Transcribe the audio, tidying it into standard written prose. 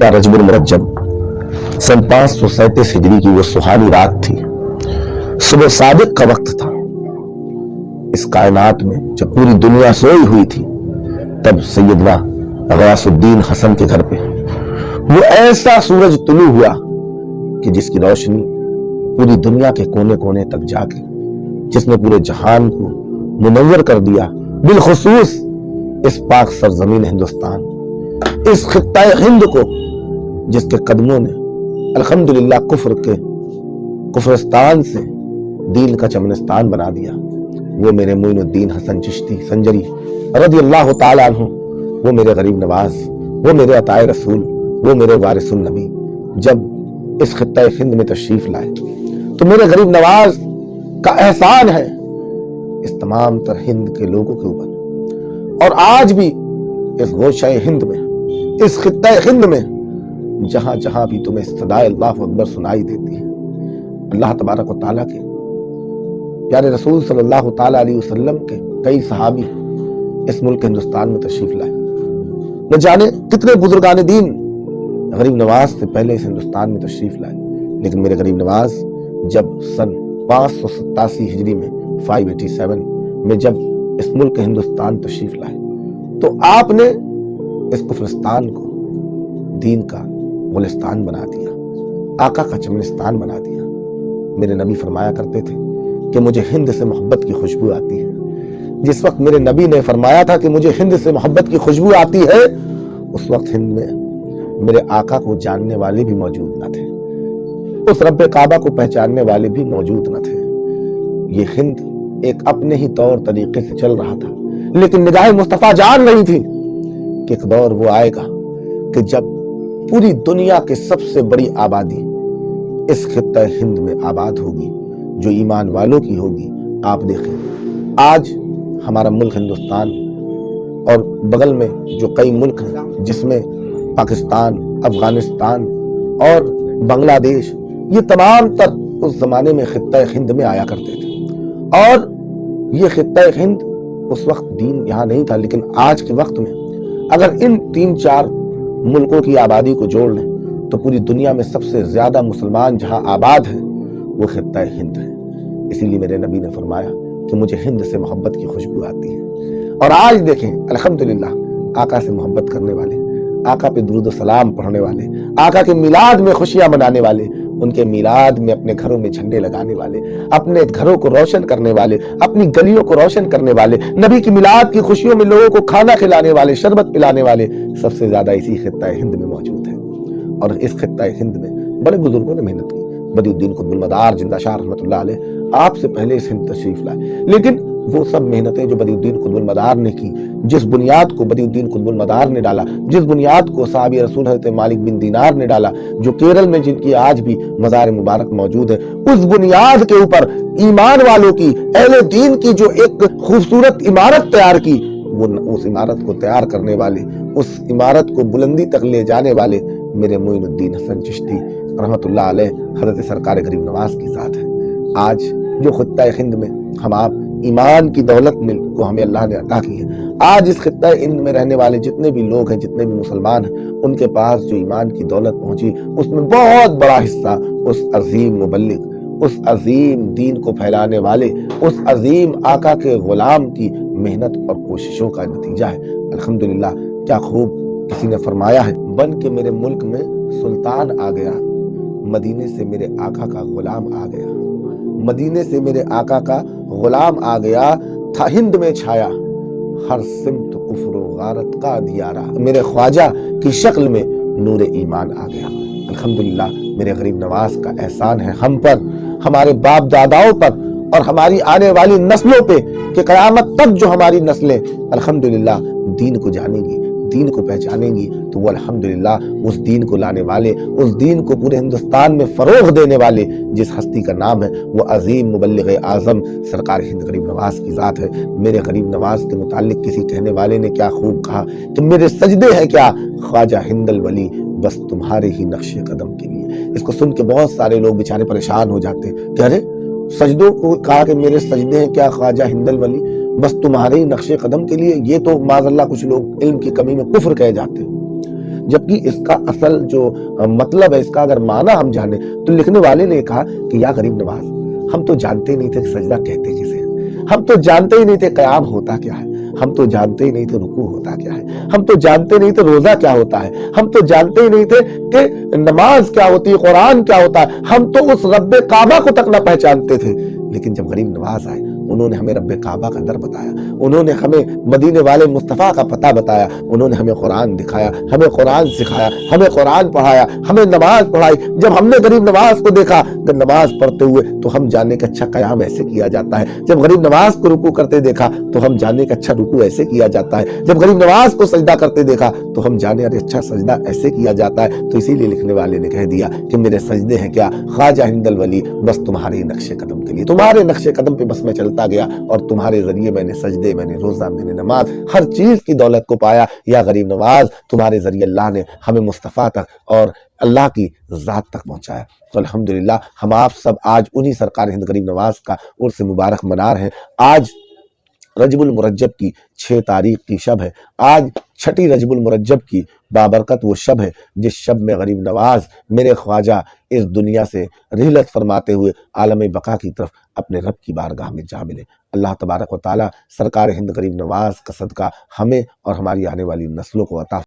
रजब मुरज्जब सन 537 हिजरी की वो सुहानी रात थी। सुबह सादिक का वक्त था। इस कायनात में जब पूरी दुनिया सोई हुई थी, तब सैयदना गयासुद्दीन हसन के घर पे वो ऐसा सूरज तुलू हुआ कि जिसकी रोशनी पूरी दुनिया के कोने कोने तक जाके जिसने पूरे जहान को मुनव्वर कर दिया, बिलखुसूस इस पाक सरजमीन हिंदुस्तान, इस खित्ता हिंद को जिसके कदमों ने अल्हम्दुलिल्लाह कुफ्रस्तान से दीन का चमनिस्तान बना दिया, वो मेरे मोइनुद्दीन हसन चिश्ती संजरी रदियल्लाहु ताला अन्हु, वो मेरे गरीब नवाज, वो मेरे अताए रसूल, वो मेरे वारिसुन नबी जब इस खित्ता हिंद में तशरीफ लाए तो मेरे गरीब नवाज का एहसान है इस तमाम तर हिंद के लोगों के ऊपर। और आज भी इस गोशाए हिंद में, इस खित्ता हिंद में जहां जहां भी तुम्हें सदाए अल्लाहु अकबर सुनाई देती है, अल्लाह तबारक व तआला के प्यारे रसूल सल्लल्लाहु ताला अलैहि वसल्लम के कई सहाबी इस मुल्क हिंदुस्तान में तशरीफ लाए। न जाने कितने बुजुर्गान दीन गरीब नवाज से पहले इस हिंदुस्तान में तशरीफ लाए, लेकिन मेरे गरीब नवाज जब सन 587 हिजरी में 587 में जब इस मुल्क हिंदुस्तान तशरीफ लाए तो आपने इस कुफ्रस्तान को दीन का गुलिस्तान बना दिया, आका का चमनिस्तान बना दिया। मेरे नबी फरमाया करते थे कि मुझे हिंद से मोहब्बत की खुशबू आती है। जिस वक्त मेरे नबी ने फरमाया था कि मुझे हिंद से मोहब्बत की खुशबू आती है, उस वक्त हिंद में मेरे आका को जानने वाले भी मौजूद न थे, उस रब्बे काबा को पहचानने वाले भी मौजूद न थे। ये हिंद एक अपने ही तौर तरीके से चल रहा था, लेकिन निगाह मुस्तफा जान रही थी कि एक दौर वो आएगा कि जब पूरी दुनिया की सबसे बड़ी आबादी इस खित्ता हिंद में आबाद होगी, जो ईमान वालों की होगी। आप देखें आज हमारा मुल्क हिंदुस्तान और बगल में जो कई मुल्क हैं जिसमें पाकिस्तान, अफगानिस्तान और बांग्लादेश, ये तमाम तर उस जमाने में खित्ता हिंद में आया करते थे। और ये खित्ता हिंद उस वक्त दीन यहाँ नहीं था, लेकिन आज के वक्त में अगर इन 3-4 मुल्कों की आबादी को जोड़ लें तो पूरी दुनिया में सबसे ज्यादा मुसलमान जहां आबाद है वो खित्ता हिंद है। इसीलिए मेरे नबी ने फरमाया कि मुझे हिंद से मोहब्बत की खुशबू आती है। और आज देखें अल्हम्दुलिल्लाह, आका से मोहब्बत करने वाले, आका पे दुरूद व सलाम पढ़ने वाले, आका के मिलाद में खुशियां मनाने वाले, उनके मिलाद में अपने घरों में झंडे लगाने वाले, अपने घरों को रोशन करने वाले, अपनी गलियों को रोशन करने वाले, नबी की मिलाद की खुशियों में लोगों को खाना खिलाने वाले, शरबत पिलाने वाले सबसे ज्यादा इसी खित्ता हिंद में मौजूद है। और इस खित्ता हिंद में बड़े बुजुर्गों ने मेहनत की। बदिउद्दीन कुतुब मदार जिंदा शाह रहमतुल्लाह अलैह आपसे पहले इस हिंद तशरीफ लाए, लेकिन वो सब मेहनतें जो बदिउद्दीन कुतुब मदार ने की, जिस बुनियाद को बदिउद्दीन कुतुब मदार ने डाला, जिस बुनियाद को साहबी रसूल हज़रत मालिक बिन दीनार ने डाला, जो केरल में जिनकी आज भी मज़ार मुबारक मौजूद है, उस बुनियाद के ऊपर ईमान वालों की, अहले दीन की जो एक खूबसूरत इमारत तैयार की, वो उस इमारत को तैयार करने वाले, उस इमारत को बुलंदी तक ले जाने वाले मेरे मोइनुद्दीन हसन चिश्ती रहमतुल्लाह अलैह हज़रत सरकार गरीब नवाज की ज़ात है। आज जो खित्ता हिंद में हम आप ईमान की दौलत को हमें अल्लाह ने अता की है, आज इस खित्ता हिंद में रहने वाले जितने भी लोग हैं, जितने भी मुसलमान हैं, उनके पास जो ईमान की दौलत पहुंची, उसमें बहुत बड़ा हिस्सा उस अजीम मुबल्लिग, उस अजीम दीन को फैलाने वाले, उस अजीम आका के गुलाम की मेहनत और कोशिशों का नतीजा है। अल्हम्दुलिल्लाह, क्या खूब किसी ने फरमाया है, बन के मेरे मुल्क में सुल्तान आ गया, मदीने से मेरे आका का गुलाम आ गया, मदीने से मेरे आका का गुलाम आ गया, था हिंद में छाया हर सिमत कुफ्र व गारत का दियारा, मेरे ख्वाजा की शक्ल में नूर ईमान आ गया। अल्हम्दुलिल्लाह, मेरे गरीब नवाज का एहसान है हम पर, हमारे बाप दादाओं पर और हमारी आने वाली नस्लों पे कि क़यामत तक जो हमारी नस्लें अल्हम्दुलिल्लाह दीन को जानेंगी, दीन को पहचानेंगी, तो वो अल्हम्दुलिल्लाह उस दीन को लाने वाले, उस दीन को पूरे हिंदुस्तान में फरोग देने वाले जिस हस्ती का नाम है वो अजीम मुबल्लिग आज़म सरकार हिंद गरीब नवाज की ज़ात है। मेरे गरीब नवाज के मुतालिक किसी कहने वाले ने क्या खूब कहा कि मेरे सजदे हैं क्या ख्वाजा हिंदल वली, बस तुम्हारे ही नक्शे कदम के लिए। इसको सुन के बहुत सारे लोग बेचारे परेशान हो जाते हैं कि अरे सजदों को कहा कि मेरे सजदे हैं क्या ख्वाजा हिंदल वली, बस तुम्हारे ही नक्शे कदम के लिए। ये तो माज़अल्लाह कुछ लोग इल्म की कमी में कुफ्र कह जाते हैं। جبکہ اس کا اصل جو مطلب ہے، اس کا اگر معنی ہم جانے تو لکھنے والے نے کہا کہ یا غریب نواز، ہم تو جانتے نہیں تھے کہ سجدہ کہتے کسے ہیں، ہم تو جانتے ہی نہیں تھے قیام ہوتا کیا ہے، ہم تو جانتے ہی نہیں تھے رکوع ہوتا کیا ہے، ہم تو جانتے نہیں تھے روزہ کیا ہوتا ہے، ہم تو جانتے ہی نہیں تھے کہ نماز کیا ہوتی ہے، قرآن کیا ہوتا ہے، ہم تو اس رب کعبہ کو تک نہ پہچانتے تھے۔ لیکن جب غریب نواز آئے، انہوں نے ہمیں رب کعبہ کا در بتایا، انہوں نے ہمیں مدینے والے مصطفیٰ کا پتہ بتایا، انہوں نے ہمیں قرآن دکھایا، ہمیں قرآن سکھایا، ہمیں قرآن پڑھایا، ہمیں نماز پڑھائی۔ جب ہم نے غریب نواز کو دیکھا کہ نماز پڑھتے ہوئے تو ہم جانے کہ اچھا قیام ایسے کیا جاتا ہے، جب غریب نواز کو رکوع کرتے دیکھا تو ہم جانے کہ اچھا رکوع ایسے کیا جاتا ہے، جب غریب نواز کو سجدہ کرتے دیکھا تو ہم جانے ارے اچھا سجدہ ایسے کیا جاتا ہے۔ تو اسی لیے لکھنے والے نے کہہ دیا کہ میرے سجدے ہیں کیا خواجہ ہند الولی، بس تمہارے نقش قدم کے لیے، تمہارے نقش قدم پہ بس میں چلتا گیا، اور تمہارے ذریعے میں نے سجدے، میں نے روزہ، میں نے نماز، ہر چیز کی دولت کو پایا۔ یا غریب نواز، تمہارے ذریعے اللہ نے ہمیں مصطفیٰ تک اور اللہ کی ذات تک پہنچایا۔ تو الحمدللہ ہم آپ سب آج انہی سرکار ہند غریب نواز کا عرس مبارک منا رہے ہیں۔ آج رجب المرجب کی 6 تاریخ کی شب ہے، آج چھٹی رجب المرجب کی بابرکت وہ شب ہے جس شب میں غریب نواز میرے خواجہ اس دنیا سے رحلت فرماتے ہوئے عالم بقا کی طرف اپنے رب کی بارگاہ میں جا ملے۔ اللہ تبارک و تعالی سرکار ہند غریب نواز کا صدقہ ہمیں اور ہماری آنے والی نسلوں کو عطا